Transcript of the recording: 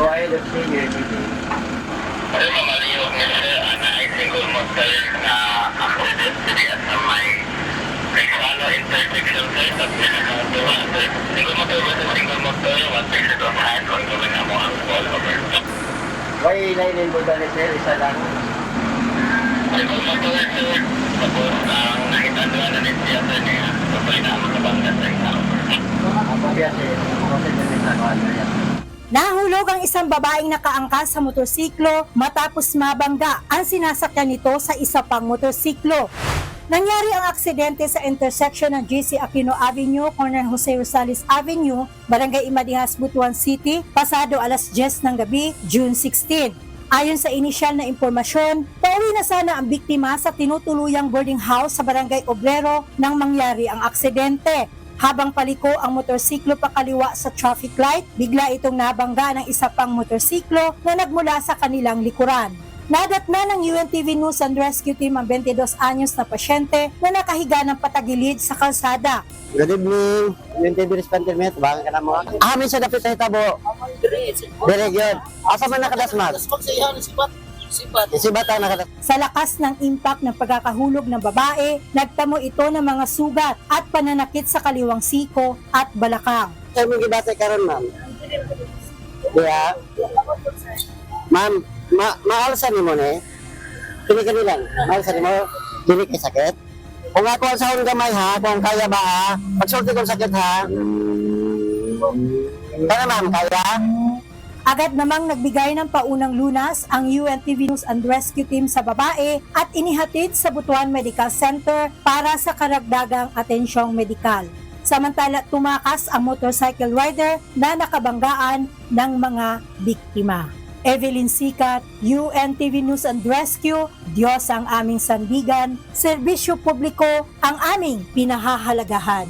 Go ahead and say your name. Ay, mamaliyog nga sir, ana ay single motor na accident diya sa may Salo intersection sir, sa pinakaduwa sir. Single motor ba sa single motor, what takes it on hand, kung gawin na mo ang call over. Why ilainin mo ba ni sir? Isa lang. Single motor sir, tapos ang nakita doon na niya sir niya, sabay na makabangga sa isa over. Ako biya sir, process na sa kanya. Nahulog ang isang babaeng nakaangkas sa motorsiklo matapos mabangga ang sinasakyan nito sa isa pang motorsiklo. Nangyari ang aksidente sa intersection ng GC Aquino Avenue, corner Jose Rosales Avenue, Barangay Imadihas, Butuan City, pasado alas 10 ng gabi, June 16. Ayon sa inisyal na impormasyon, pauwi na sana ang biktima sa tinutuluyang boarding house sa Barangay Obrero nang mangyari ang aksidente. Habang paliko ang motorsiklo pakaliwa sa traffic light, bigla itong nabangga ng isa pang motorsiklo na nagmula sa kanilang likuran. Nadatna ng UNTV News and Rescue Team ang 22 anyos na pasyente na nakahiga ng patagilid sa kalsada. Good evening. Yung TV responder mo, tabangan ka na mo. Amin siya dapit sa hitabo. Very good. Asa man nakadasmat? Sibat ang nakadasmat. Sa lakas ng impact ng pagkakahulog ng babae, nagtamo ito ng mga sugat at pananakit sa kaliwang siko at balakang. Sir, may gibasa karon ma'am. Diya. Ma'am, maalsa ni mo ne? Kini lang. Maalsa ni mo, dili kay sakit. Kung ako ang sahon gamay ha, kung kaya ba ha, pagsulti kong sakit ha. Kaya ma'am, kaya? Agad namang nagbigay ng paunang lunas ang UNTV News and Rescue Team sa babae at inihatid sa Butuan Medical Center para sa karagdagang atensyong medikal. Samantala, tumakas ang motorcycle rider na nakabanggaan ng mga biktima. Evelyn Sikat, UNTV News and Rescue, Diyos ang aming sandigan, serbisyo publiko ang aming pinahahalagahan.